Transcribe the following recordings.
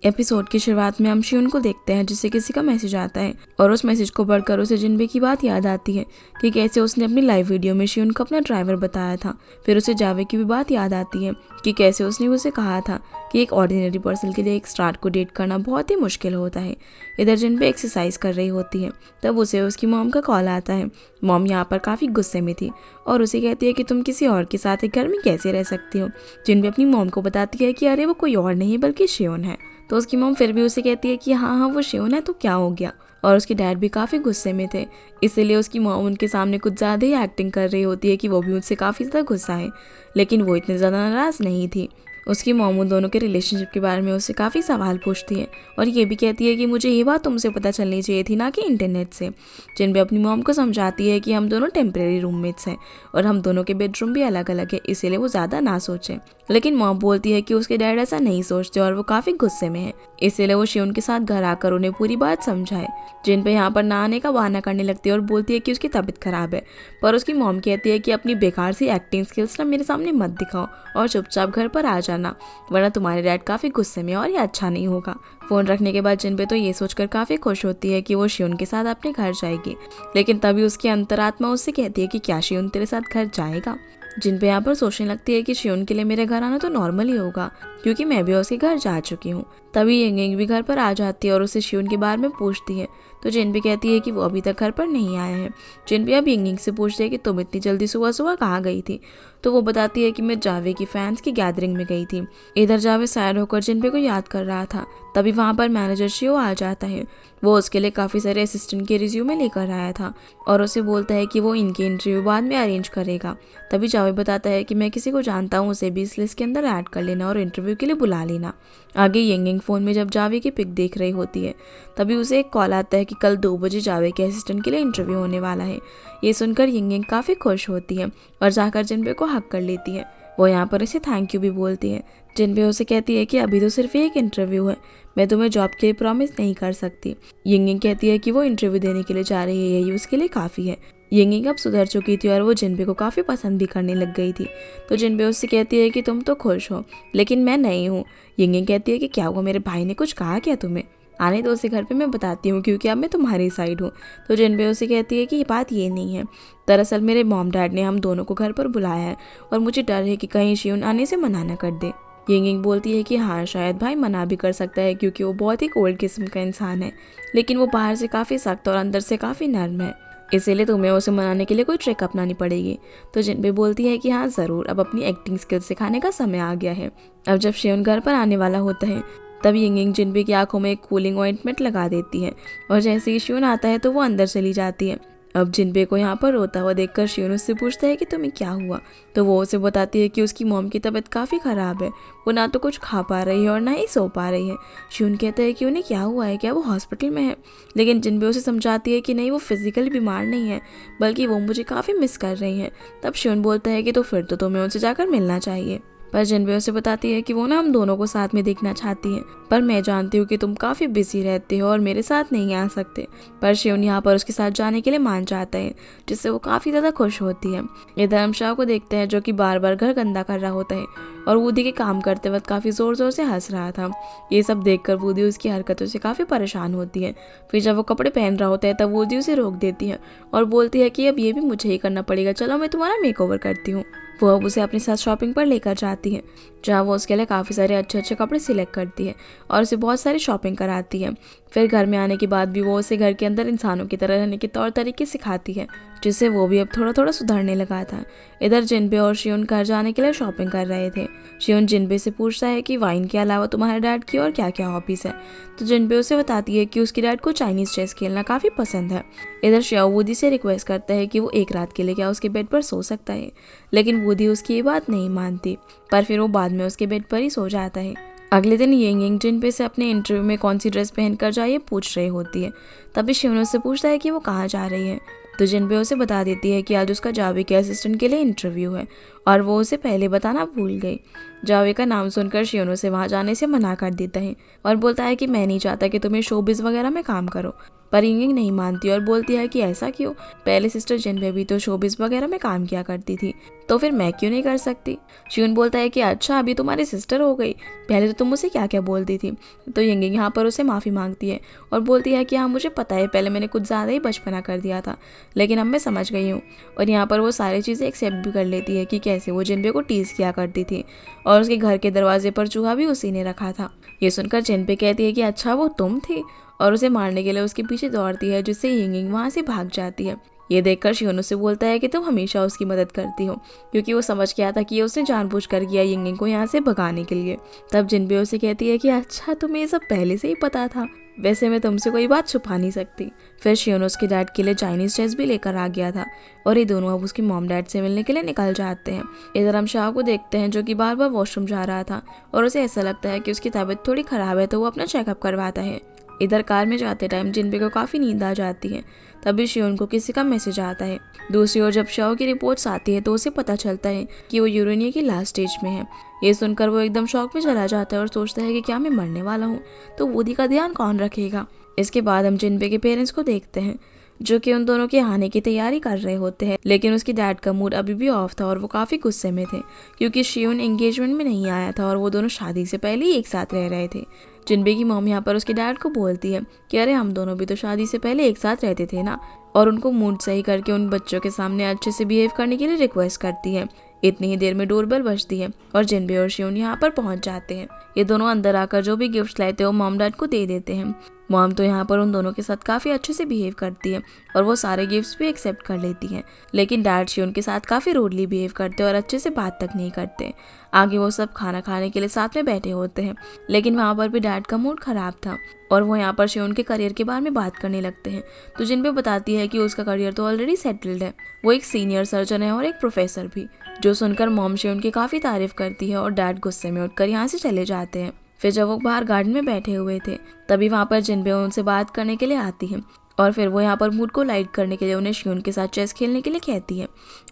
Episode की शुरुआत में हम शियोन को देखते हैं जिससे किसी का मैसेज आता है और उस मैसेज को पढ़कर उसे जिनबे की बात याद आती है कि कैसे उसने अपनी लाइव वीडियो में शियोन को अपना ड्राइवर बताया था। फिर उसे जावे की भी बात याद आती है कि कैसे उसने उसे कहा था कि एक ऑर्डिनरी पर्सन के लिए एक स्टार को डेट करना बहुत ही मुश्किल होता है। इधर जिनबे एक्सरसाइज कर रही होती है तब उसे उसकी मॉम का कॉल आता है। मॉम यहाँ पर काफ़ी गुस्से में थी और उसे कहती है कि तुम किसी और के साथ एक घर में कैसे रह सकती हो। जिनबे अपनी मॉम को बताती है कि अरे वो कोई और नहीं बल्कि शियोन है। तो उसकी मॉम फिर भी उसे कहती है कि हाँ वो शियोन है तो क्या हो गया। और उसके डैड भी काफ़ी गुस्से में थे, इसीलिए उसकी मॉम उनके सामने कुछ ज़्यादा ही एक्टिंग कर रही होती है कि वो भी उनसे काफ़ी ज़्यादा गुस्सा है, लेकिन वो इतनी ज़्यादा नाराज़ नहीं थी। उसकी मॉम उन दोनों के रिलेशनशिप के बारे में उससे काफ़ी सवाल पूछती है और ये भी कहती है कि मुझे ये बात तुमसे पता चलनी चाहिए थी ना कि इंटरनेट से। जिनबे अपनी मॉम को समझाती है कि हम दोनों टेम्परेरी रूममेट्स हैं और हम दोनों के बेडरूम भी अलग अलग है, इसीलिए वो ज़्यादा ना सोचें। लेकिन मॉम बोलती है कि उसके डैड ऐसा नहीं सोचते और वो काफ़ी गुस्से में है, इसीलिए वो शियोन के साथ घर आकर उन्हें पूरी बात समझाए। जिनबे यहाँ पर ना आने का बहाना करने लगती है और बोलती है कि उसकी तबीयत खराब है, पर उसकी मॉम कहती है कि अपनी बेकार सी एक्टिंग स्किल्स ना मेरे सामने मत दिखाओ और चुपचाप घर पर आ जाना, वरना तुम्हारे डैड काफ़ी गुस्से में और ये अच्छा नहीं होगा। फ़ोन रखने के बाद जिनबे तो ये सोचकर काफ़ी खुश होती है कि वो शियोन के साथ अपने घर जाएगी, लेकिन तभी उसकी अंतरात्मा उससे कहती है कि क्या शियोन तेरे साथ घर जाएगा। जिनपे यहाँ पर सोचने लगती है कि शियोन के लिए मेरे घर आना तो नॉर्मल ही होगा क्योंकि मैं भी उसके घर जा चुकी हूँ। तभी यंग भी घर पर आ जाती है और उसे शियोन के बारे में पूछती है, तो जिनबे कहती है कि वो अभी तक घर पर नहीं आया है। जिनबे अब यंग से पूछती है कि तुम इतनी जल्दी सुबह सुबह कहाँ गई थी, तो वो बताती है कि मैं जावे की फैंस की गैदरिंग में गई थी। इधर जावे सैड होकर जिनबे को याद कर रहा था, तभी वहाँ पर मैनेजर शियो आ जाता है। वो उसके लिए काफ़ी सारे असिस्टेंट के रिज्यूमे लेकर आया था और उसे बोलता है कि वो इनके इंटरव्यू बाद में अरेंज करेगा। तभी जावे बताता है कि मैं किसी को जानता हूँ, उसे भी इस लिस्ट के अंदर ऐड कर लेना और इंटरव्यू के लिए बुला लेना। आगे यंग फ़ोन में जब जावे की पिक देख रही होती है तभी उसे एक कॉल आता है कि कल 2 बजे जावे के असिस्टेंट के लिए इंटरव्यू होने वाला है। ये सुनकर यंग काफ़ी खुश होती है और जाकर जिनबे को हक कर लेती है। वो यहाँ पर इसे थैंक यू भी बोलती है। जिनबे उसे कहती है कि अभी तो सिर्फ एक इंटरव्यू है, मैं तुम्हें जॉब के लिए प्रॉमिस नहीं कर सकती। यंग कहती है कि वो इंटरव्यू देने के लिए जा रही है, यही उसके लिए काफ़ी है। यंग अब सुधर चुकी थी और वो जिनबे को काफ़ी पसंद भी करने लग गई थी। तो जिनबे उससे कहती है कि तुम तो खुश हो लेकिन मैं नहीं हूँ। यंग कहती है कि क्या हुआ, मेरे भाई ने कुछ कहा क्या तुम्हें? आने तो उसे घर पे मैं बताती हूँ क्योंकि अब मैं तुम्हारी साइड हूँ। तो जिनबे उसे कहती है कि ये बात ये नहीं है, दरअसल मेरे मॉम डैड ने हम दोनों को घर पर बुलाया है और मुझे डर है कि कहीं शियोन आने से मना न कर दे। यंग बोलती है कि हाँ शायद भाई मना भी कर सकता है क्योंकि वो बहुत ही कोल्ड किस्म का इंसान है, लेकिन वो बाहर से काफ़ी सख्त और अंदर से काफ़ी नर्म है, इसीलिए तुम्हें उसे मनाने के लिए कोई ट्रिक अपनानी पड़ेगी। तो जिनबे बोलती है कि हाँ ज़रूर, अब अपनी एक्टिंग स्किल्स सिखाने का समय आ गया है। अब जब शियोन घर पर आने वाला होता है तब यंग जिनबे की आंखों में एक कूलिंग ऑइंटमेंट लगा देती है और जैसे ही शियोन आता है तो वो अंदर चली जाती है। अब जिनबे को यहाँ पर रोता हुआ देखकर शियोन उससे पूछता है कि तुम्हें क्या हुआ, तो वो उसे बताती है कि उसकी मॉम की तबीयत काफ़ी ख़राब है, वो ना तो कुछ खा पा रही है और ना ही सो पा रही है। शियोन कहता है कि उन्हें क्या हुआ है, क्या वो हॉस्पिटल में है, लेकिन जिनबे उसे समझाती है कि नहीं वो फिजिकली बीमार नहीं है बल्कि वो मुझे काफ़ी मिस कर रही है। तब शियोन बोलता है कि तो फिर तो तुम्हें उनसे जाकर मिलना चाहिए, पर जिनबे उसे बताती है कि वो ना हम दोनों को साथ में देखना चाहती है, पर मैं जानती हूँ कि तुम काफ़ी बिजी रहते हो और मेरे साथ नहीं आ सकते। पर शियोन यहाँ पर उसके साथ जाने के लिए मान जाता है, जिससे वो काफ़ी ज़्यादा खुश होती है। ये धर्मशाह को देखते हैं जो कि बार बार घर गंदा कर रहा होता है और वूदी के काम करते वक्त काफ़ी ज़ोर ज़ोर से हंस रहा था। ये सब देखकर वूदी उसकी हरकतों से काफ़ी परेशान होती है। फिर जब वो कपड़े पहन रहा होता है तब वूदी उसे रोक देती है और बोलती है कि अब ये भी मुझे ही करना पड़ेगा, चलो मैं तुम्हारा मेकओवर करती हूँ। वो अब उसे अपने साथ शॉपिंग पर लेकर जाती है, जहाँ वो उसके लिए काफ़ी सारे अच्छे अच्छे कपड़े सिलेक्ट करती है और उसे बहुत सारी शॉपिंग कराती है। फिर घर में आने के बाद भी वो उसे घर के अंदर इंसानों की तरह रहने के तौर तरीके सिखाती है, जिससे वो भी अब थोड़ा थोड़ा सुधरने लगा था। इधर जिनबे और शियोन घर जाने के लिए शॉपिंग कर रहे थे। शियोन जिनबे से पूछता है कि वाइन के अलावा तुम्हारे डैड की और क्या क्या हॉबीज़ है, तो जिनबे उसे बताती है कि उसकी डैड को चाइनीज़ चेस खेलना काफ़ी पसंद है। इधर शियाओ वूदी से रिक्वेस्ट करता है कि वो एक रात के लिए क्या उसके बेड पर सो सकता है, लेकिन वूदी उसकी ये बात नहीं मानती, पर फिर वो बाद में उसके बेड पर ही सो जाता है। अगले दिन यंग जिनबे से अपने इंटरव्यू में कौन सी ड्रेस पहनकर जाए पूछ रही होती है। तभी शियोन उससे पूछता है कि वो कहाँ जा रही है, तो जिनबे उसे बता देती है कि आज उसका जावे के असिस्टेंट के लिए इंटरव्यू है और वो उसे पहले बताना भूल गई। जावे का नाम सुनकर शियोन उसे वहाँ जाने से मना कर देता है और बोलता है कि मैं नहीं चाहता कि तुम शोबिज़ वगैरह में काम करो। पर यिंग नहीं मानती और बोलती है कि ऐसा क्यों, पहले सिस्टर जिनबे भी तो शोबिस वगैरह में काम किया करती थी, तो फिर मैं क्यों नहीं कर सकती। शियोन बोलता है कि अच्छा अभी तुम्हारी सिस्टर हो गई, पहले तो तुम मुझे क्या क्या बोलती थी। तो यिंग यहाँ पर उसे माफ़ी मांगती है और बोलती है कि हाँ मुझे पता है पहले मैंने कुछ ज़्यादा ही बचपना कर दिया था, लेकिन अब मैं समझ गई हूँ। और यहाँ पर वो सारी चीज़ें एक्सेप्ट भी कर लेती है कि कैसे वो जिनबे को टीज़ किया करती थी और उसके घर के दरवाजे पर चूहा भी उसी ने रखा था। ये सुनकर जिनबे कहती है कि अच्छा वो तुम थी, और उसे मारने के लिए उसके पीछे दौड़ती है, जिससे यिंग वहाँ से भाग जाती है। ये देखकर शियोन उससे बोलता है कि तुम हमेशा उसकी मदद करती हो, क्योंकि वो समझ गया था कि ये उसने जानबूझकर किया यिंग को यहाँ से भगाने के लिए। तब जिनबे उसे कहती है कि अच्छा तुम्हें ये सब पहले से ही पता था, वैसे मैं तुमसे कोई बात छुपा नहीं सकती। फिर शियोन उसके डैड के लिए चाइनीज ड्रेस भी लेकर आ गया था और ये दोनों अब उसकी मॉम डैड से मिलने के लिए निकल जाते हैं। इधर हम शाह को देखते हैं जो कि बार बार वॉशरूम जा रहा था और उसे ऐसा लगता है कि उसकी तबीयत थोड़ी खराब है, तो वो अपना चेकअप करवाता है। इधर कार में जाते टाइम जिनबे को काफ़ी नींद आ जाती है, तभी शियोन को किसी का मैसेज आता है। दूसरी ओर जब शाओ की रिपोर्ट्स आती है तो उसे पता चलता है कि वो यूरेनिया की लास्ट स्टेज में है। ये सुनकर वो एकदम शॉक में चला जाता है और सोचता है कि क्या मैं मरने वाला हूँ, तो वूडी का ध्यान कौन रखेगा। इसके बाद हम जिनबे के पेरेंट्स को देखते हैं जो कि उन दोनों के आने की तैयारी कर रहे होते हैं, लेकिन उसकी डैड का मूड अभी भी ऑफ था और वो काफ़ी गुस्से में थे क्योंकि शियोन एंगेजमेंट में नहीं आया था और वो दोनों शादी से पहले ही एक साथ रह रहे थे। जिनबे की मॉम यहाँ पर उसके डैड को बोलती है कि अरे हम दोनों भी तो शादी से पहले एक साथ रहते थे ना, और उनको मूड सही करके उन बच्चों के सामने अच्छे से बिहेव करने के लिए रिक्वेस्ट करती है। इतनी ही देर में डोरबेल बजती है और जिनबे और शियोन यहाँ पर पहुंच जाते हैं। ये दोनों अंदर आकर जो भी गिफ्ट्स लाते हैं वो मॉम डैड को दे देते हैं। मॉम तो यहाँ पर उन दोनों के साथ काफ़ी अच्छे से बिहेव करती है और वो सारे गिफ्ट्स भी एक्सेप्ट कर लेती है, लेकिन डैड शियोन के साथ काफ़ी रूडली बिहेव करते हैं और अच्छे से बात तक नहीं करते। आगे वो सब खाना खाने के लिए साथ में बैठे होते हैं, लेकिन वहाँ पर भी डैड का मूड ख़राब था और वो यहाँ पर शियोन के करियर के बारे में बात करने लगते हैं। तो जिनबे बताती है कि उसका करियर तो ऑलरेडी सेटल्ड है, वो एक सीनियर सर्जन है और एक प्रोफेसर भी, जो सुनकर मॉम शियोन की काफ़ी तारीफ करती है और डैड गुस्से में उठकर यहाँ से चले जाते हैं। फिर जब वो बाहर गार्डन में बैठे हुए थे तभी वहाँ पर जिनबे उनसे बात करने के लिए आती है और फिर वो यहाँ पर मूड को लाइट करने के लिए उन्हें शियोन के साथ चेस खेलने के लिए कहती है।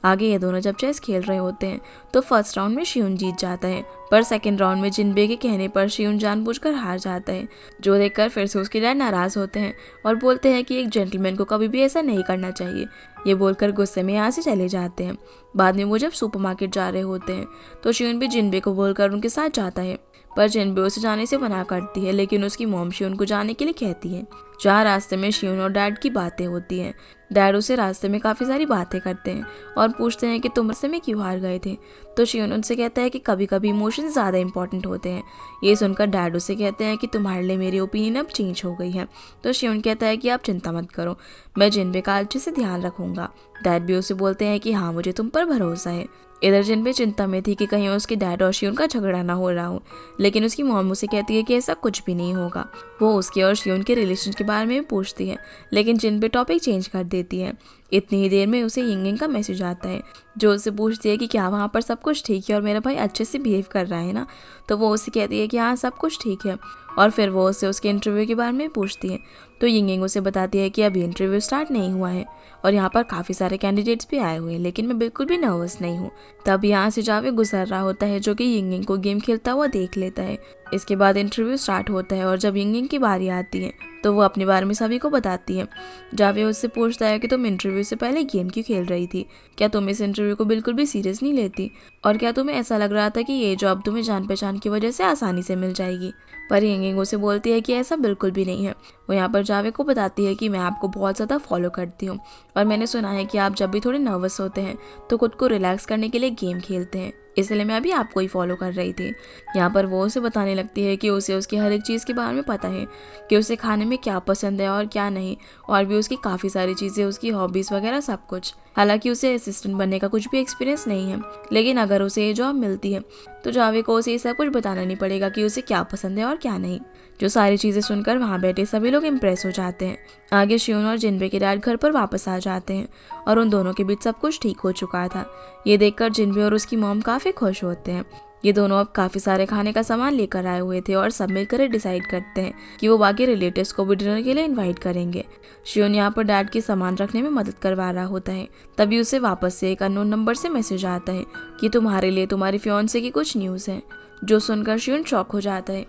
आगे ये दोनों जब चेस खेल रहे होते हैं तो फर्स्ट राउंड में शियोन जीत जाता है, पर सेकंड राउंड में जिनबे के कहने पर शियोन जानबूझकर हार जाता है, जो देखकर फिर से उसके डैड नाराज़ होते हैं और बोलते हैं कि एक जेंटलमैन को कभी भी ऐसा नहीं करना चाहिए। ये बोलकर गुस्से में यहाँ से चले जाते हैं। बाद में वो जब सुपरमार्केट जा रहे होते हैं तो शियोन भी जिनबे को बोलकर उनके साथ जाता है, पर जिनबे उसे जाने से मना करती है, लेकिन उसकी मॉम शियोन को जाने के लिए कहती है। जहाँ रास्ते में शियोन और डैड की बातें होती हैं। डैड उसे रास्ते में काफ़ी सारी बातें करते हैं और पूछते हैं कि तुम रास्ते में क्यों हार गए थे। तो शियोन उनसे कहता है कि कभी कभी इमोशंस ज़्यादा इंपॉर्टेंट होते हैं। ये सुनकर डैड उसे कहते हैं कि तुम्हारे लिए मेरी ओपिनियन अब चेंज हो गई है। तो शियोन कहता है कि आप चिंता मत करो, मैं जिनबे का अच्छे से ध्यान रखूंगा। डैड भी उसे बोलते हैं कि हाँ मुझे तुम पर भरोसा है। इधर जिनबे चिंता में थी कि कहीं उसके डैड और शियोन का झगड़ा ना हो रहा हो, लेकिन उसकी मॉम उसे कहती है कि ऐसा कुछ भी नहीं होगा। वो उसके और शियोन के रिलेशन के बारे में भी पूछती है, लेकिन जिनबे टॉपिक चेंज कर देती है। इतनी ही देर में उसे यिंग का मैसेज आता है जो उससे पूछती है कि क्या वहाँ पर सब कुछ ठीक है और मेरा भाई अच्छे से बिहेव कर रहा है ना। तो वो उसे कहती है कि हाँ सब कुछ ठीक है, और फिर वो उससे उसके इंटरव्यू के बारे में पूछती है। तो यिंग उसे बताती है कि अभी इंटरव्यू स्टार्ट नहीं हुआ है और यहाँ पर काफ़ी सारे कैंडिडेट्स भी आए हुए हैं, लेकिन मैं बिल्कुल भी नर्वस नहीं हूँ। तब यहाँ से जावे गुजर रहा होता है जो कि यिंग को गेम खेलता हुआ देख लेता है। इसके बाद इंटरव्यू स्टार्ट होता है और जब यिंग की बारी आती है तो वो अपने बारे में सभी को बताती है। जावे उससे पूछता है कि तुम इंटरव्यू से पहले गेम क्यों खेल रही थी, क्या तुम इस इंटरव्यू को बिल्कुल भी सीरियस नहीं लेती, और क्या तुम्हें ऐसा लग रहा था कि ये जॉब तुम्हें जान पहचान की वजह से आसानी से मिल जाएगी। पर यिंग उसे बोलती है कि ऐसा बिल्कुल भी नहीं है। वो यहाँ पर जावे को बताती है कि मैं आपको बहुत ज़्यादा फॉलो करती हूँ और मैंने सुना है कि आप जब भी थोड़े नर्वस होते हैं तो खुद को रिलैक्स करने के लिए गेम खेलते हैं, इसलिए मैं अभी आपको ही फॉलो कर रही थी। यहाँ पर वो उसे बताने लगती है कि उसे उसकी हर एक चीज़ के बारे में पता है कि उसे खाने में क्या पसंद है और क्या नहीं, और भी उसकी काफ़ी सारी चीज़ें, उसकी हॉबीज़ वगैरह सब कुछ। हालांकि उसे असिस्टेंट बनने का कुछ भी एक्सपीरियंस नहीं है, लेकिन अगर उसे ये जॉब मिलती है तो जावे को उसे ये सब कुछ बताना नहीं पड़ेगा कि उसे क्या पसंद है और क्या नहीं। जो सारी चीज़ें सुनकर वहाँ बैठे सभी लोग इम्प्रेस हो जाते हैं। आगे शियोन और जिनबे के डैड घर पर वापस आ जाते हैं और उन दोनों के बीच सब कुछ ठीक हो चुका था। ये देखकर जिनबे और उसकी मॉम काफ़ी खुश होते हैं। ये दोनों अब काफ़ी सारे खाने का सामान लेकर आए हुए थे और सब मिलकर डिसाइड करते हैं कि वो बाकी रिलेटिव्स को भी डिनर के लिए इनवाइट करेंगे। शियोन यहाँ पर डैड की सामान रखने में मदद करवा रहा होता है, तभी उसे वापस से एक अननोन नंबर से मैसेज आता है कि तुम्हारे लिए तुम्हारी फियांसे की कुछ न्यूज़ है। जो सुनकर शियोन शॉक हो जाता है।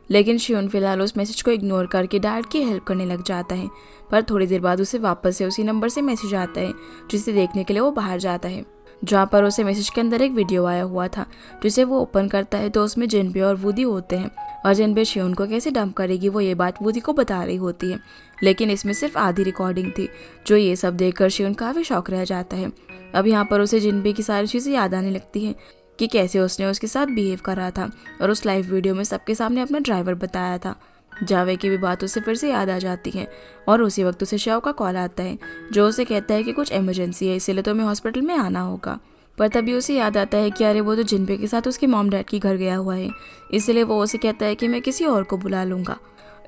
लेकिन शियोन फिलहाल उस मैसेज को इग्नोर करके डैड की हेल्प करने लग जाता है। पर थोड़ी देर बाद उसे वापस से उसी नंबर से मैसेज आता है, जिसे देखने के लिए वो बाहर जाता है, जहाँ पर उसे मैसेज के अंदर एक वीडियो आया हुआ था, जिसे वो ओपन करता है तो उसमें जिनबे और वूडी होते हैं और जिनबे शियोन को कैसे डंप करेगी वो ये बात वूडी को बता रही होती है। लेकिन इसमें सिर्फ आधी रिकॉर्डिंग थी। जो ये सब देखकर शियोन काफ़ी शॉक रह जाता है। अब यहाँ पर उसे जिनबे की सारी चीज़ें याद आने लगती हैं कि कैसे उसने उसके साथ बिहेव करा था और उस लाइव वीडियो में सबके सामने अपना ड्राइवर बताया था। जावे की भी बात उसे फिर से याद आ जाती है और उसी वक्त उसे शाओ का कॉल आता है, जो उसे कहता है कि कुछ इमरजेंसी है, इसीलिए तुम्हें हॉस्पिटल में आना होगा। पर तभी उसे याद आता है कि अरे वो तो जिनबे के साथ उसके मॉम डैड के घर गया हुआ है, इसलिए वो उसे कहता है कि मैं किसी और को बुला लूँगा।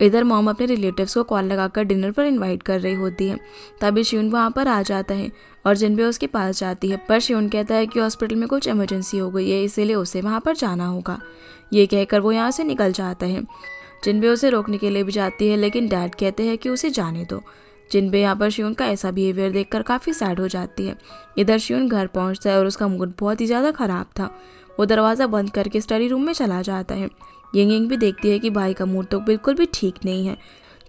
इधर मॉम अपने रिलेटिव्स को कॉल लगाकर डिनर पर इनवाइट कर रही होती है। तभी शियोन वहाँ पर आ जाता है और जिनबे उसके पास जाती है, पर शियोन कहता है कि हॉस्पिटल में कुछ इमरजेंसी हो गई है, इसीलिए उसे वहाँ पर जाना होगा। ये कहकर वो यहाँ से निकल जाता है। जिनबे उसे रोकने के लिए भी जाती है, लेकिन डैड कहते हैं कि उसे जाने दो। जिनबे यहाँ पर शियोन का ऐसा बिहेवियर देखकर काफ़ी सैड हो जाती है। इधर शियोन घर पहुँचता है और उसका मूड बहुत ही ज़्यादा ख़राब था। वो दरवाज़ा बंद करके स्टडी रूम में चला जाता है। यिंग भी देखती है कि भाई का मूड तो बिल्कुल भी ठीक नहीं है।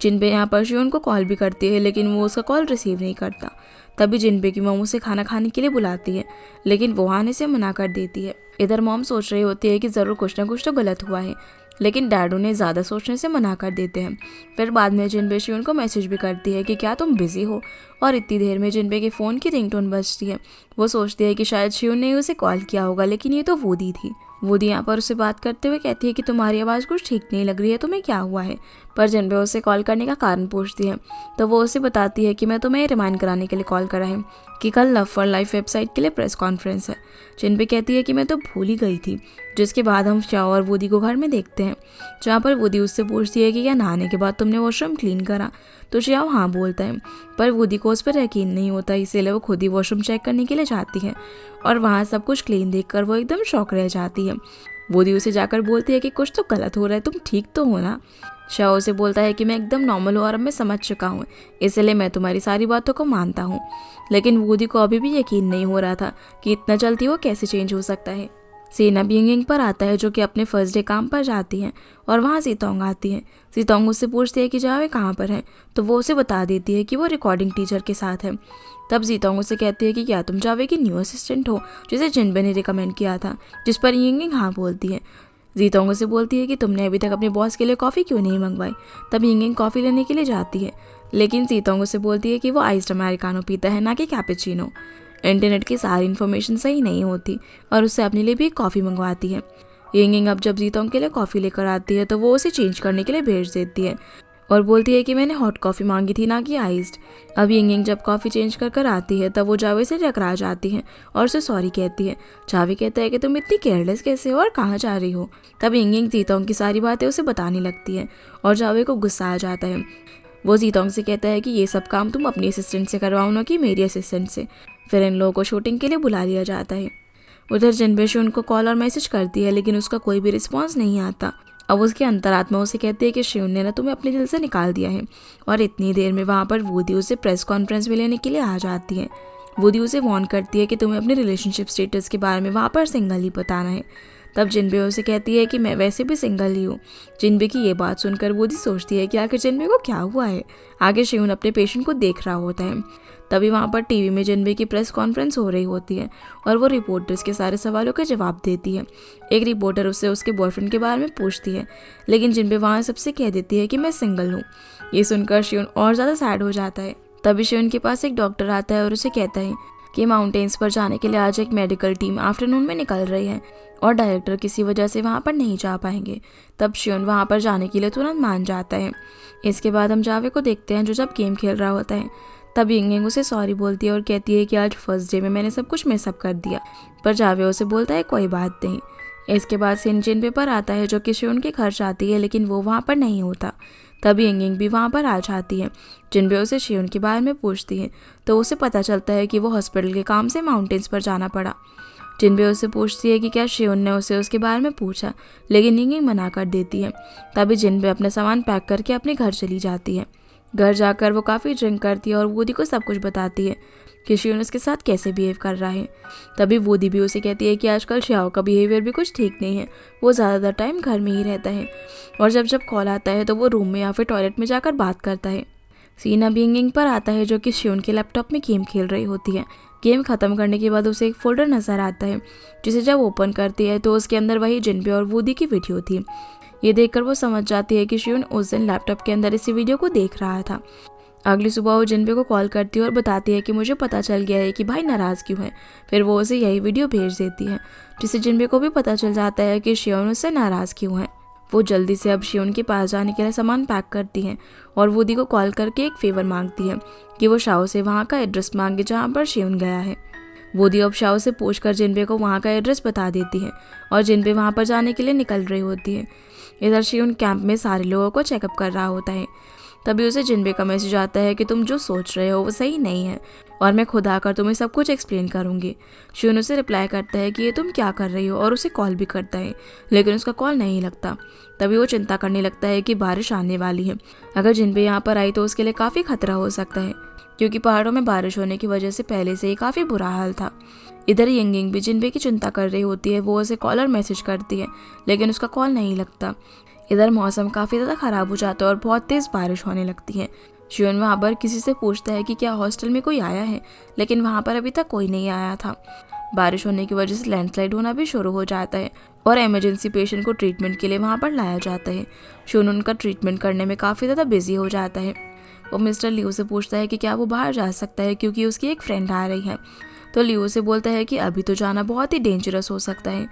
जिनबे यहाँ पर शियोन को कॉल भी करती है, लेकिन वो उसका कॉल रिसीव नहीं करता। तभी जिनबे की मॉम उसे खाना खाने के लिए बुलाती है, लेकिन वो आने से मना कर देती है। इधर मॉम सोच रही होती है कि ज़रूर कुछ ना कुछ तो गलत हुआ है, लेकिन डैड उन्हें ज़्यादा सोचने से मना कर देते हैं। फिर बाद में जिनबे शियोन को मैसेज भी करती है कि क्या तुम बिज़ी हो, और इतनी देर में जिनबे के फ़ोन की रिंगटोन बजती है। वो सोचती है कि शायद शियोन ने उसे कॉल किया होगा, लेकिन ये तो वूडी थी। वूडी यहाँ पर उसे बात करते हुए कहती है कि तुम्हारी आवाज़ कुछ ठीक नहीं लग रही है, तुम्हें क्या हुआ है। पर जिनबे उसे कॉल करने का कारण पूछती है, तो वो उसे बताती है कि मैं तुम्हें रिमाइंड कराने के लिए कॉल करा है कि कल लव फॉर लाइफ वेबसाइट के लिए प्रेस कॉन्फ्रेंस है। जिनबे कहती है कि मैं तो भूल ही गई थी। जिसके बाद हम शाओ और वूडी को घर में देखते हैं, जहाँ पर वूडी उससे पूछती है कि क्या नहाने के बाद तुमने वॉशरूम क्लीन करा, तो शाओ हाँ बोलता है। पर वूडी को उस पर यकीन नहीं होता, इसीलिए वो खुद ही वॉशरूम चेक करने के लिए जाती है और वहाँ सब कुछ क्लीन देखकर वो एकदम शॉक रह जाती है। वूडी उसे जाकर बोलती है कि कुछ तो गलत हो रहा है, तुम ठीक तो हो ना। शाओ से बोलता है कि मैं एकदम नॉर्मल हूँ और अब मैं समझ चुका हूँ, इसलिए मैं तुम्हारी सारी बातों को मानता हूँ। लेकिन वूडी को अभी भी यकीन नहीं हो रहा था कि इतना जल्दी वो कैसे चेंज हो सकता है। सीन अब यिंग पर आता है, जो कि अपने फर्स्ट डे काम पर जाती है और वहाँ जीतोंग आती है। जीतोंग उससे पूछती है कि जावे कहाँ पर है, तो वो उसे बता देती है कि वो रिकॉर्डिंग टीचर के साथ है। तब जीतोंग उसे कहती है कि क्या तुम जावे की न्यू असिस्टेंट हो, जिसे जिनबे ने रिकमेंड किया था, जिस पर यिंग हाँ बोलती है। जीतोंग उसे बोलती है कि तुमने अभी तक अपने बॉस के लिए कॉफ़ी क्यों नहीं मंगवाई। तब यिंग कॉफ़ी लेने के लिए जाती है, लेकिन जीतोंग उसे बोलती है कि वो आइस्ड अमेरिकानो पीता है, ना कि कैपेचिनो। इंटरनेट की सारी इन्फॉर्मेशन सही नहीं होती और उससे अपने लिए भी कॉफ़ी मंगवाती है। यिंग अब जब जीतोंग के लिए कॉफ़ी लेकर आती है, तो वो उसे चेंज करने के लिए भेज देती है और बोलती है कि मैंने हॉट कॉफ़ी मांगी थी, ना कि आइस्ड। अब यिंग जब कॉफ़ी चेंज कर आती है, तब वो जावे से टकरा जाती है और उसे सॉरी कहती है। जावे कहता है कि तुम इतनी केयरलेस कैसे हो और कहाँ जा रही हो। तब यिंग जीतोंग की सारी बातें उसे बताने लगती है और जावे को गुस्सा आ जाता है। वो जीतोंग से कहता है कि ये सब काम तुम अपनी असिस्टेंट से करवाओ, ना कि मेरी असिस्टेंट से। फिर इन लोगों को शूटिंग के लिए बुला लिया जाता है। उधर जिनबे शियोन को कॉल और मैसेज करती है, लेकिन उसका कोई भी रिस्पॉन्स नहीं आता। अब उसके अंतरात्मा उसे कहती है कि शियोन ने ना तुम्हें अपने दिल से निकाल दिया है। और इतनी देर में वहाँ पर वूडी उसे प्रेस कॉन्फ्रेंस में लेने के लिए आ जाती है। वूडी उसे वार्न करती है कि तुम्हें अपने रिलेशनशिप स्टेटस के बारे में वहाँ पर सिंगल ही बताना है। तब जिनबे उसे कहती है कि मैं वैसे भी सिंगल ही हूँ। जिनबे की ये बात सुनकर वूडी सोचती है कि आखिर जिनबे को क्या हुआ है। आगे शियोन अपने पेशेंट को देख रहा होता है। तभी वहाँ पर टीवी में जिनबे की प्रेस कॉन्फ्रेंस हो रही होती है और वो रिपोर्टर्स के सारे सवालों के जवाब देती है। एक रिपोर्टर उससे उसके बॉयफ्रेंड के बारे में पूछती है, लेकिन जिनबे वहाँ सबसे कह देती है कि मैं सिंगल हूँ। ये सुनकर शियोन और ज़्यादा सैड हो जाता है। तभी शियोन के पास एक डॉक्टर आता है और उसे कहता है कि माउंटेन्स पर जाने के लिए आज एक मेडिकल टीम आफ्टरनून में निकल रही है और डायरेक्टर किसी वजह से वहाँ पर नहीं जा पाएंगे। तब शियोन वहाँ पर जाने के लिए तुरंत मान जाता है। इसके बाद हम जावे को देखते हैं, जो जब गेम खेल रहा होता है। तब यिंग उसे सॉरी बोलती है और कहती है कि आज फर्स्ट डे में मैंने सब कुछ मिसअप कर दिया। पर जावे उसे बोलता है कोई बात नहीं। इसके बाद सीन जिनबे पर आता है, जो कि शियोन के घर जाती है, लेकिन वो वहाँ पर नहीं होता। तब यिंग भी वहाँ पर आ जाती है। जिनबे उसे शियोन के बारे में पूछती है, तो उसे पता चलता है कि वो हॉस्पिटल के काम से माउंटेन्स पर जाना पड़ा। जिनबे उससे पूछती है कि क्या शियोन ने उसे उसके बारे में पूछा, लेकिन यिंग मना कर देती है। तभी जिनबे अपना सामान पैक करके अपने घर चली जाती है। घर जाकर वो काफ़ी ड्रिंक करती है और वूडी को सब कुछ बताती है कि शियोन उसके साथ कैसे बिहेव कर रहा है। तभी वूडी भी उसे कहती है कि आजकल श्याओ का बिहेवियर भी कुछ ठीक नहीं है, वो ज़्यादातर टाइम घर में ही रहता है और जब जब कॉल आता है तो वो रूम में या फिर टॉयलेट में जाकर बात करता है। सीन अब यिंग पर आता है जो कि शियोन के लैपटॉप में गेम खेल रही होती है। गेम ख़त्म करने के बाद उसे एक फोल्डर नज़र आता है जिसे जब ओपन करती है तो उसके अंदर वही जिनबे और वूडी की वीडियो थी। ये देखकर वो समझ जाती है कि शियोन उस दिन लैपटॉप के अंदर इसी वीडियो को देख रहा था। अगली सुबह वो जिनबे को कॉल करती है और बताती है कि मुझे पता चल गया है कि भाई नाराज़ क्यों है। फिर वो उसे यही वीडियो भेज देती है जिससे जिनबे को भी पता चल जाता है कि शियोन उससे नाराज़ क्यों है। वो जल्दी से अब शियोन के पास जाने के लिए सामान पैक करती है और वूडी को कॉल करके एक फेवर मांगती है कि वो शाओ से वहाँ का एड्रेस मांगे जहाँ पर शियोन गया है। वूडी अब शाओ से पूछकर जिनबे को वहाँ का एड्रेस बता देती है और जिनबे वहाँ पर जाने के लिए निकल रही होती है। इधर शियोन कैंप में सारे लोगों को चेकअप कर रहा होता है। तभी उसे जिनबे का मैसेज आता है कि तुम जो सोच रहे हो वो सही नहीं है और मैं खुद आकर तुम्हें सब कुछ एक्सप्लेन करूंगी। शियोन उसे रिप्लाई करता है कि ये तुम क्या कर रही हो और उसे कॉल भी करता है लेकिन उसका कॉल नहीं लगता। तभी वो चिंता करने लगता है कि बारिश आने वाली है। अगर जिनबे यहाँ पर आई तो उसके लिए काफ़ी खतरा हो सकता है क्योंकि पहाड़ों में बारिश होने की वजह से पहले से ही काफ़ी बुरा हाल था। इधर यिंग भी जिनबे की चिंता कर रही होती है। वो उसे कॉल और मैसेज करती है लेकिन उसका कॉल नहीं लगता। इधर मौसम काफ़ी ज़्यादा ख़राब हो जाता है और बहुत तेज़ बारिश होने लगती है। शियोन वहाँ पर किसी से पूछता है कि क्या हॉस्टल में कोई आया है लेकिन वहाँ पर अभी तक कोई नहीं आया था। बारिश होने की वजह से लैंडस्लाइड होना भी शुरू हो जाता है और इमरजेंसी पेशेंट को ट्रीटमेंट के लिए वहाँ पर लाया जाता है। शियोन उनका ट्रीटमेंट करने में काफ़ी ज़्यादा बिजी हो जाता है। वो मिस्टर लियो से पूछता है कि क्या वो बाहर जा सकता है क्योंकि उसकी एक फ्रेंड आ रही है। तो लियो से बोलता है कि अभी तो जाना बहुत ही डेंजरस हो सकता है,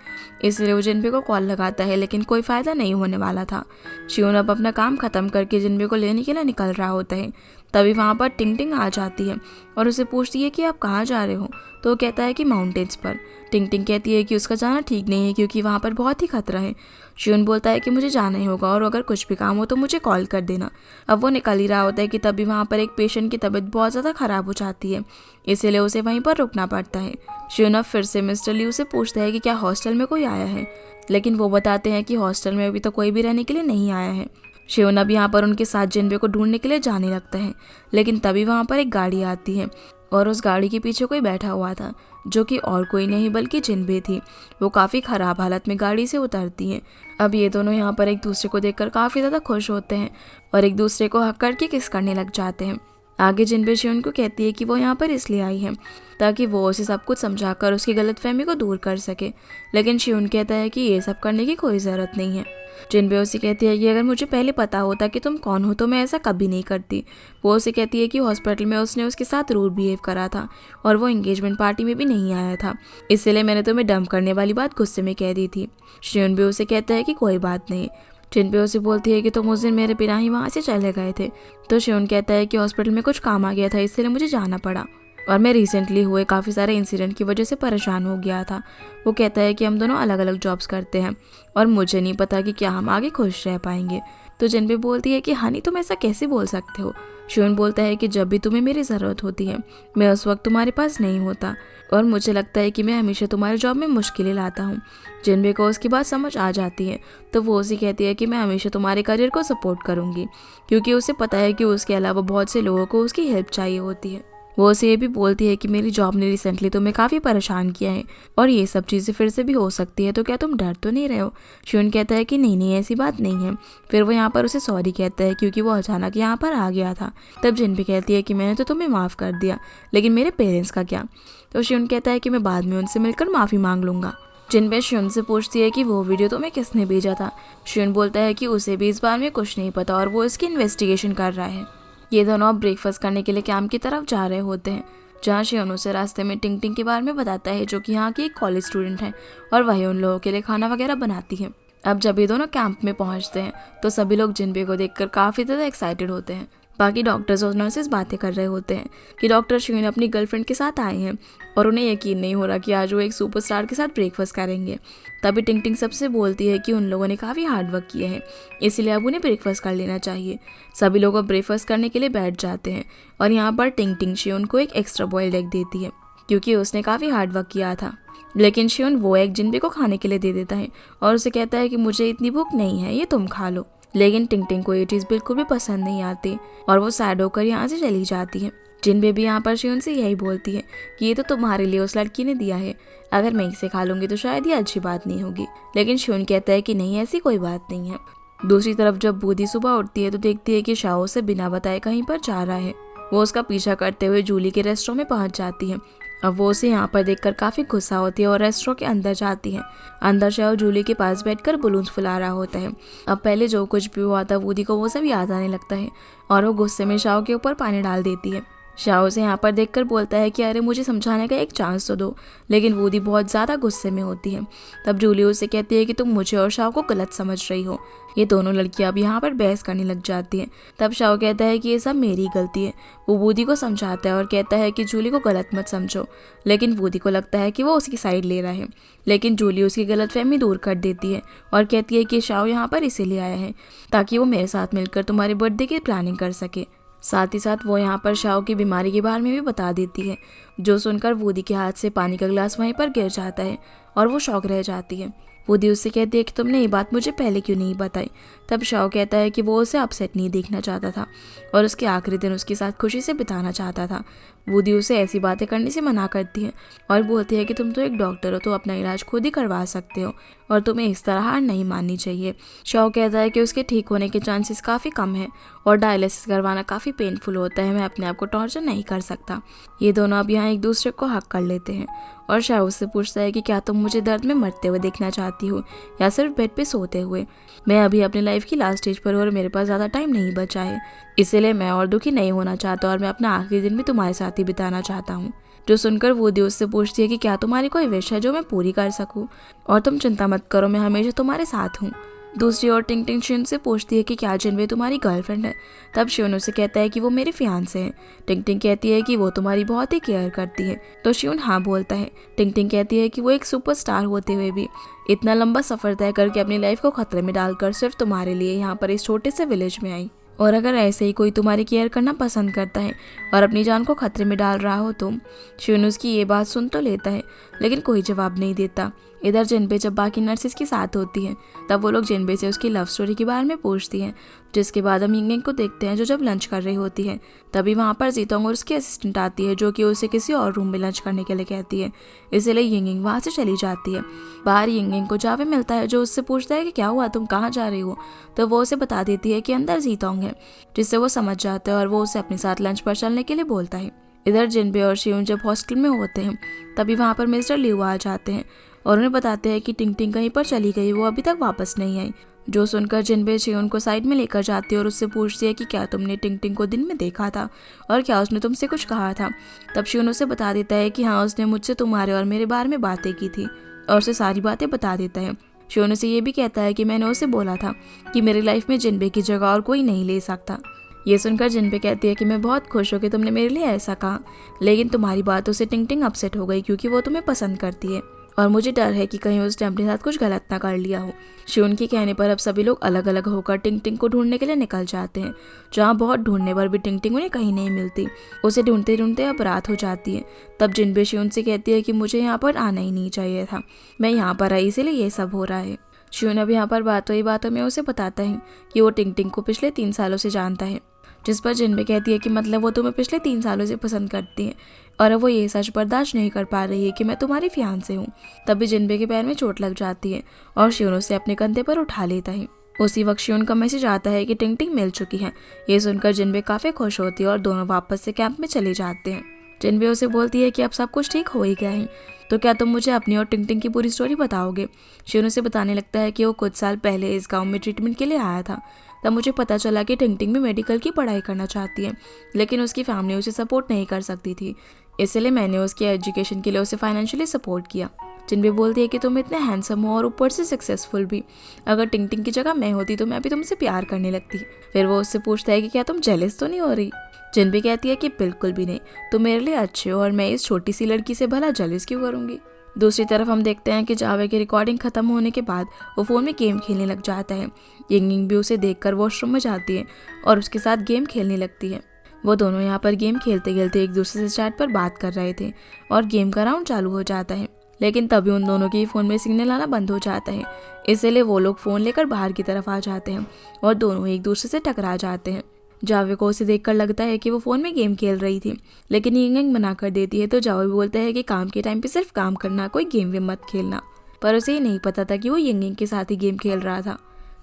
इसलिए वो जिनबे को कॉल लगाता है लेकिन कोई फ़ायदा नहीं होने वाला था। शियोन अब अपना काम ख़त्म करके जिनबे को लेने के लिए निकल रहा होता है। तभी वहाँ पर टिंग टिंग आ जाती है और उसे पूछती है कि आप कहाँ जा रहे हो। तो वो कहता है कि माउंटेन्स पर। टिंग टिंग कहती है कि उसका जाना ठीक नहीं है क्योंकि वहाँ पर बहुत ही खतरा है। शियोन बोलता है कि मुझे जाना ही होगा और अगर कुछ भी काम हो तो मुझे कॉल कर देना। अब वो निकल ही रहा होता है कि तभी वहाँ पर एक पेशेंट की तबीयत बहुत ज़्यादा ख़राब हो जाती है, इसीलिए उसे वहीं पर रुकना पड़ता है। शियोन अब फिर से मिस्टर लियू से पूछता है कि क्या हॉस्टल में कोई आया है, लेकिन वो बताते हैं कि हॉस्टल में अभी तो कोई भी रहने के लिए नहीं आया है। शियोन अब यहाँ पर उनके साथ जिनबे को ढूंढने के लिए जाने लगता है लेकिन तभी वहाँ पर एक गाड़ी आती है और उस गाड़ी के पीछे कोई बैठा हुआ था जो कि और कोई नहीं बल्कि जिनबे थी। वो काफ़ी ख़राब हालत में गाड़ी से उतरती हैं। अब ये दोनों यहाँ पर एक दूसरे को देखकर काफ़ी ज़्यादा खुश होते हैं और एक दूसरे को हक करके किस करने लग जाते हैं। आगे जिनबे शियोन को कहती है कि वो यहाँ पर इसलिए आई है ताकि वो उसे सब कुछ समझाकर उसकी गलतफहमी को दूर कर सके, लेकिन शियोन कहता है कि ये सब करने की कोई ज़रूरत नहीं है। जिनबे उसे कहती है कि अगर मुझे पहले पता होता कि तुम कौन हो तो मैं ऐसा कभी नहीं करती। वो उसे कहती है कि हॉस्पिटल में उसने उसके साथ रूड बिहेव करा था और वो एंगेजमेंट पार्टी में भी नहीं आया था, इसलिए मैंने तुम्हें डंप करने वाली बात गुस्से में कह दी थी। शियोन भी उसे कहता है कि कोई बात नहीं। जिनबे उसे बोलती है कि तुम उस दिन मेरे बिना ही वहाँ से चले गए थे। तो शियोन कहता है कि हॉस्पिटल में कुछ काम आ गया था इसलिए मुझे जाना पड़ा और मैं रिसेंटली हुए काफ़ी सारे इंसिडेंट की वजह से परेशान हो गया था। वो कहता है कि हम दोनों अलग अलग जॉब्स करते हैं और मुझे नहीं पता कि क्या हम आगे खुश रह पाएंगे। तो जिनबे बोलती है कि हनी तुम ऐसा कैसे बोल सकते हो। शियोन बोलता है कि जब भी तुम्हें मेरी ज़रूरत होती है मैं उस वक्त तुम्हारे पास नहीं होता और मुझे लगता है कि मैं हमेशा तुम्हारे जॉब में मुश्किलें लाता हूँ। जिनबे को उसकी बात समझ आ जाती है तो वो उसे कहती है कि मैं हमेशा तुम्हारे करियर को सपोर्ट करूँगी, क्योंकि उसे पता है कि उसके अलावा बहुत से लोगों को उसकी हेल्प चाहिए होती है। वो उसे ये भी बोलती है कि मेरी जॉब ने रिसेंटली तुम्हें काफ़ी परेशान किया है और ये सब चीज़ें फिर से भी हो सकती है, तो क्या तुम डर तो नहीं रहे हो। शियोन कहता है कि नहीं ऐसी बात नहीं है। फिर वो यहाँ पर उसे सॉरी कहता है क्योंकि वो अचानक यहाँ पर आ गया था। तब जिनबे कहती है कि मैंने तो तुम्हें माफ़ कर दिया लेकिन मेरे पेरेंट्स का क्या। तो शियोन कहता है कि मैं बाद में उनसे मिलकर माफ़ी मांग लूँगा। जिनबे शियोन से पूछती है कि वो वीडियो तुम्हें किसने भेजा था। शियोन बोलता है कि उसे भी इस बारे में कुछ नहीं पता और वो इसकी इन्वेस्टिगेशन कर रहा है। ये दोनों अब ब्रेकफास्ट करने के लिए कैंप की तरफ जा रहे होते हैं, जहाँ शियोन उसे रास्ते में टिंग टिंग के बारे में बताता है जो कि यहाँ की एक कॉलेज स्टूडेंट है और वही उन लोगों के लिए खाना वगैरह बनाती है। अब जब ये दोनों कैंप में पहुँचते हैं तो सभी लोग जिनबे को देखकर काफ़ी ज़्यादा एक्साइटेड होते हैं। बाकी डॉक्टर्स और नर्सेस बातें कर रहे होते हैं कि डॉक्टर शियोन अपनी गर्लफ्रेंड के साथ आए हैं और उन्हें यकीन नहीं हो रहा कि आज वो एक सुपरस्टार के साथ ब्रेकफास्ट करेंगे। तभी टिंग टिंग सबसे बोलती है कि उन लोगों ने काफ़ी हार्ड वर्क किया है, इसलिए अब उन्हें ब्रेकफास्ट कर लेना चाहिए। सभी लोग अब ब्रेकफास्ट करने के लिए बैठ जाते हैं और यहाँ पर टिंग टिंग शियोन को एक एक्स्ट्रा बॉइल्ड एग देती है क्योंकि उसने काफ़ी हार्ड वर्क किया था, लेकिन शियोन वो एग जिनबे को खाने के लिए दे देता है और उसे कहता है कि मुझे इतनी भूख नहीं है, ये तुम खा लो। लेकिन टिंग को ये चीज़ बिल्कुल भी पसंद नहीं आती और वो सैड होकर यहाँ से चली जाती है। जिनबे भी यहाँ पर शिवन से यही बोलती है कि ये तो तुम्हारे लिए उस लड़की ने दिया है, अगर मैं इसे खा लूंगी तो शायद ये अच्छी बात नहीं होगी। लेकिन शिवन कहता है कि नहीं, ऐसी कोई बात नहीं है। दूसरी तरफ जब बूदी सुबह उठती है तो देखती है कि शाओ से बिना बताए कहीं पर जा रहा है। वो उसका पीछा करते हुए जूली के रेस्टोरेंट में पहुंच जाती है। अब वो उसे यहाँ पर देखकर काफ़ी गुस्सा होती है और रेस्टोरेंट के अंदर जाती है। अंदर शाओ जूली के पास बैठकर बलून्स फुला रहा होता है। अब पहले जो कुछ भी हुआ था बूदी को वो सब याद आने लगता है और वो गुस्से में शाओ के ऊपर पानी डाल देती है। शाओ से यहाँ पर देखकर बोलता है कि अरे मुझे समझाने का एक चांस तो दो, लेकिन बूदी बहुत ज़्यादा गुस्से में होती है। तब जूली उसे कहती है कि तुम मुझे और शाओ को गलत समझ रही हो। ये दोनों लड़कियां अब यहाँ पर बहस करने लग जाती हैं। तब शाओ कहता है कि ये सब मेरी गलती है। वो बूदी को समझाता है और कहता है कि जूली को गलत मत समझो, लेकिन बूदी को लगता है कि वो उसकी साइड ले रहा है। लेकिन जूली उसकी गलतफहमी दूर कर देती है और कहती है कि शाओ यहाँ पर इसीलिए आया है ताकि वो मेरे साथ मिलकर तुम्हारे बर्थडे की प्लानिंग कर सके। साथ ही साथ वो यहाँ पर शाओ की बीमारी के बारे में भी बता देती है, जो सुनकर बूदी के हाथ से पानी का गिलास वहीं पर गिर जाता है और वो शॉक रह जाती है। बूदी उससे कहती है कि तुमने ये बात मुझे पहले क्यों नहीं बताई। तब शाओ कहता है कि वो उसे अपसेट नहीं देखना चाहता था और उसके आखिरी दिन उसके साथ खुशी से बिताना चाहता था। बूदी उसे ऐसी बातें करने से मना करती है और बोलती है कि तुम तो एक डॉक्टर हो, तो अपना इलाज खुद ही करवा सकते हो और तुम्हें इस तरह हार नहीं माननी चाहिए। शाओ कहता है कि उसके ठीक होने के चांसेस काफ़ी कम है और डायलिसिस करवाना काफ़ी पेनफुल होता है, मैं अपने आप को टॉर्चर नहीं कर सकता। ये दोनों अब यहाँ एक दूसरे को हक कर लेते हैं और शाओ उससे पूछता है कि क्या तुम मुझे दर्द में मरते हुए देखना चाहती हो या सिर्फ बेड पे सोते हुए। मैं अभी अपनी लाइफ की लास्ट स्टेज पर हूँ और मेरे पास ज़्यादा टाइम नहीं बचा है, इसीलिए मैं और दुखी नहीं होना चाहता और मैं अपना आखिरी दिन भी तुम्हारे साथ ही बिताना चाहता हूँ। जो सुनकर बूदी उससे पूछती है कि क्या तुम्हारी कोई विश है जो मैं पूरी कर सकूँ, और तुम चिंता मत करो, मैं हमेशा तुम्हारे साथ हूँ। दूसरी ओर टिंग शिवन से पूछती है कि क्या जिनबे तुम्हारी गर्लफ्रेंड है। तब शिवन उसे कहता है कि वो मेरे फियांसे हैं। टिंग कहती है कि वो तुम्हारी बहुत ही केयर करती है, तो शिवन हाँ बोलता है। टिंग कहती है कि वो एक सुपरस्टार होते हुए भी इतना लंबा सफ़र तय करके अपनी लाइफ को खतरे में डालकर सिर्फ तुम्हारे लिए यहाँ पर इस छोटे से विलेज में आई, और अगर ऐसे ही कोई तुम्हारी केयर करना पसंद करता है और अपनी जान को खतरे में डाल रहा हो तो। शिवन उसकी ये बात सुन तो लेता है लेकिन कोई जवाब नहीं देता। इधर जिनबे जब बाकी नर्सेस के साथ होती है तब वो लोग जिनबे से उसकी लव स्टोरी के बारे में पूछती हैं, जिसके बाद हम यिंग को देखते हैं जो जब लंच कर रही होती है तभी वहाँ पर जीतोंग और उसकी असिस्टेंट आती है जो कि उसे किसी और रूम में लंच करने के लिए कहती है, इसलिए यिंग वहाँ से चली जाती है। बाहर यिंग को जावे मिलता है जो उससे पूछता है कि क्या हुआ, तुम कहाँ जा रही हो। तो वो उसे बता देती है कि अंदर जीतोंग है, जिससे वो समझ जाता है और वो उसे अपने साथ लंच पर चलने के लिए बोलता है। इधर जिनबे और शिवन जब हॉस्टल में होते हैं तभी वहाँ पर मिस्टर लिऊ आ जाते हैं और उन्हें बताते हैं कि टिंग कहीं पर चली गई, वो अभी तक वापस नहीं आई। जो सुनकर जिनबे शिवन को साइड में लेकर जाती है और उससे पूछती है कि क्या तुमने टिंग को दिन में देखा था और क्या उसने तुमसे कुछ कहा था। तब शिवन उसे बता देता है कि हाँ, उसने मुझसे तुम्हारे और मेरे बारे में बातें की थी और उसे सारी बातें बता देता है। शिवन उसे ये भी कहता है कि मैंने उसे बोला था कि मेरी लाइफ में जिनबे की जगह और कोई नहीं ले सकता। ये सुनकर जिनबे कहती है कि मैं बहुत खुश हूँ कि तुमने मेरे लिए ऐसा कहा, लेकिन तुम्हारी बातों से टिंग अपसेट हो गई क्योंकि वो तुम्हें पसंद करती है और मुझे डर है कि कहीं उसने अपने साथ कुछ गलत ना कर लिया हो। शिवन के कहने पर अब सभी लोग अलग अलग होकर टिंग को ढूंढने के लिए निकल जाते हैं, जहाँ बहुत ढूंढने पर भी टिंग उन्हें कहीं नहीं मिलती। उसे ढूंढते ढूंढते अब रात हो जाती है। तब जिनबे शिवन से कहती है कि मुझे यहाँ पर आना ही नहीं चाहिए था, मैं यहाँ पर आई इसीलिए ये सब हो रहा है। शिवन अब यहाँ पर बातों में उसे बताता है कि वो टिंग को पिछले 3 सालों से जानता है, जिस पर जिनबे कहती है कि मतलब वो तुम्हें पिछले 3 सालों से पसंद करती है और अब वो ये सच बर्दाश्त नहीं कर पा रही है कि मैं तुम्हारी फियांसे हूँ। तभी जिनबे के पैर में चोट लग जाती है और शिवन उसे अपने कंधे पर उठा लेता है। उसी वक्त शिवन का मैसेज आता है कि टिंग मिल चुकी है। ये सुनकर जिनबे काफ़ी खुश होती है और दोनों वापस से कैंप में चले जाते हैं। जिनबे उसे बोलती है कि अब सब कुछ ठीक हो ही गया है, तो क्या तुम मुझे अपनी और टिंग की पूरी स्टोरी बताओगे। शिवन उसे बताने लगता है कि वो कुछ साल पहले इस गाँव में ट्रीटमेंट के लिए आया था। तब मुझे पता चला कि टिंग भी मेडिकल की पढ़ाई करना चाहती है, लेकिन उसकी फैमिली उसे सपोर्ट नहीं कर सकती थी, इसलिए मैंने उसके एजुकेशन के लिए उसे फाइनेंशियली सपोर्ट किया। जिनबे बोलती है कि तुम इतने हैंडसम हो और ऊपर से सक्सेसफुल भी, अगर टिंग की जगह मैं होती तो मैं भी तुमसे प्यार करने लगती। फिर वो उससे पूछता है कि क्या तुम जेलस तो नहीं हो रही। जिनबे कहती है कि बिल्कुल भी नहीं, तुम मेरे लिए अच्छे हो और मैं इस छोटी सी लड़की से भला जेलस क्यों करूँगी। दूसरी तरफ हम देखते हैं कि जावे की रिकॉर्डिंग खत्म होने के बाद वो फ़ोन में गेम खेलने लग जाता है। यिंग भी उसे देखकर वॉशरूम में जाती है और उसके साथ गेम खेलने लगती है। वो दोनों यहाँ पर गेम खेलते खेलते एक दूसरे से चैट पर बात कर रहे थे और गेम का राउंड चालू हो जाता है। लेकिन तभी उन दोनों के फ़ोन में सिग्नल आना बंद हो जाता है। इसलिए वो लोग फ़ोन लेकर बाहर की तरफ आ जाते हैं और दोनों एक दूसरे से टकरा जाते हैं। जावे को उसे देखकर लगता है कि वो फ़ोन में गेम खेल रही थी, लेकिन यिंग मना कर देती है। तो जावे बोलता है कि काम के टाइम पे सिर्फ काम करना, कोई गेम वेम मत खेलना। पर उसे ये नहीं पता था कि वो यिंग के साथ ही गेम खेल रहा था।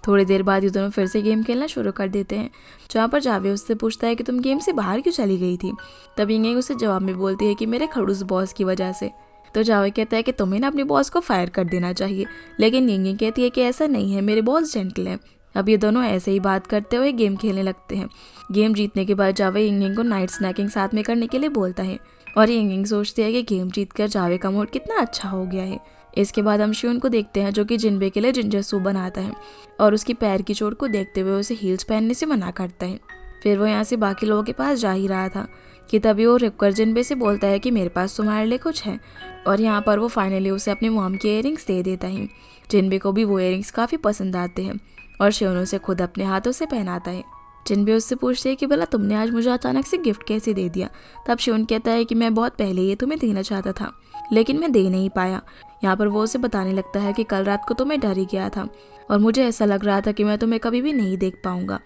थोड़ी देर बाद ये दोनों फिर से गेम खेलना शुरू कर देते हैं, जहाँ पर जावे उससे पूछता है कि तुम गेम से बाहर क्यों चली गई थी। तब यिंग उसे जवाब में बोलती है कि मेरे खड़ूस बॉस की वजह से। तो जावे कहता है कि तुम्हें ना अपने बॉस को फायर कर देना चाहिए, लेकिन यिंग कहती है कि ऐसा नहीं है, मेरे बॉस जेंटल हैं। अब ये दोनों ऐसे ही बात करते हुए गेम खेलने लगते हैं। गेम जीतने के बाद जावे यिंग को नाइट स्नैकिंग साथ में करने के लिए बोलता है और यिंग सोचती है कि गेम जीतकर जावे का मूड कितना अच्छा हो गया है। इसके बाद हम शियोन को देखते हैं, जो कि जिनबे के लिए जिंजर सूप बनाता है और उसकी पैर की चोट को देखते हुए उसे हील्स पहनने से मना करता है। फिर वो यहाँ से बाकी लोगों के पास जा ही रहा था कि तभी वो रुककर जिनबे से बोलता है कि मेरे पास तुम्हारे लिए कुछ है, और यहाँ पर वो फाइनली उसे अपनी मॉम के इयररिंग्स दे देता है। जिनबे को भी वो इयररिंग्स काफ़ी पसंद आते हैं और शियोन उसे खुद अपने हाथों से पहनाता है। जिनबे उससे पूछते हैं कि भला तुमने आज मुझे अचानक से गिफ्ट कैसे दे दिया। तब शियोन कहता है कि मैं बहुत पहले ये तुम्हें देना चाहता था, लेकिन मैं दे नहीं पाया। यहाँ पर वो उसे बताने लगता है कि कल रात को तो मैं डर ही गया था और मुझे ऐसा लग रहा था कि मैं तुम्हें कभी भी नहीं देख पाऊंगा।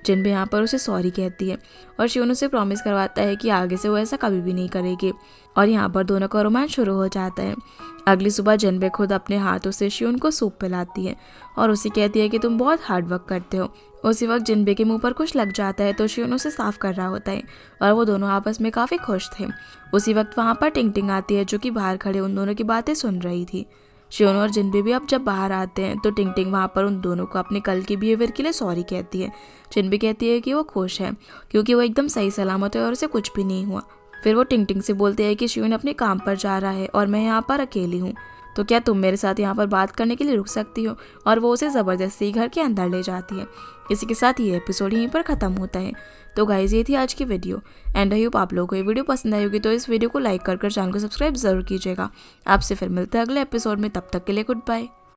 जिनबे यहाँ पर उसे सॉरी कहती है और शियोन उसे प्रॉमिस करवाता है कि आगे से वो ऐसा कभी भी नहीं करेगी, और यहाँ पर दोनों का रोमांस शुरू हो जाता है। अगली सुबह जिनबे खुद अपने हाथों से शियोन को सूप पिलाती है और उसे कहती है कि तुम बहुत हार्ड वर्क करते हो। उसी वक्त जिनबे के मुंह पर कुछ लग जाता है तो शियोन उसे साफ कर रहा होता है और वो दोनों आपस में काफ़ी खुश थे। उसी वक्त वहाँ पर टिंग टिंग आती है, जो कि बाहर खड़े उन दोनों की बातें सुन रही थी। शियोन और जिनबे भी अब जब बाहर आते हैं तो टिंग टिंग वहाँ पर उन दोनों को अपने कल के बिहेवियर के लिए सॉरी कहती है। जिनबे कहती है कि वो खुश है क्योंकि वो एकदम सही सलामत है और उसे कुछ भी नहीं हुआ। फिर वो टिंग टिंग से बोलते हैं कि शियोन अपने काम पर जा रहा है और मैं यहाँ पर अकेली हूँ, तो क्या तुम मेरे साथ यहाँ पर बात करने के लिए रुक सकती हो, और वो उसे ज़बरदस्ती घर के अंदर ले जाती है। इसी के साथ ये एपिसोड यहीं पर ख़त्म होता है। तो गाइस ये थी आज की वीडियो एंड आई होप आप लोगों को ये वीडियो पसंद आई होगी। तो इस वीडियो को लाइक कर चैनल को सब्सक्राइब जरूर कीजिएगा। आपसे फिर मिलते हैं अगले एपिसोड में, तब तक के लिए गुड बाय।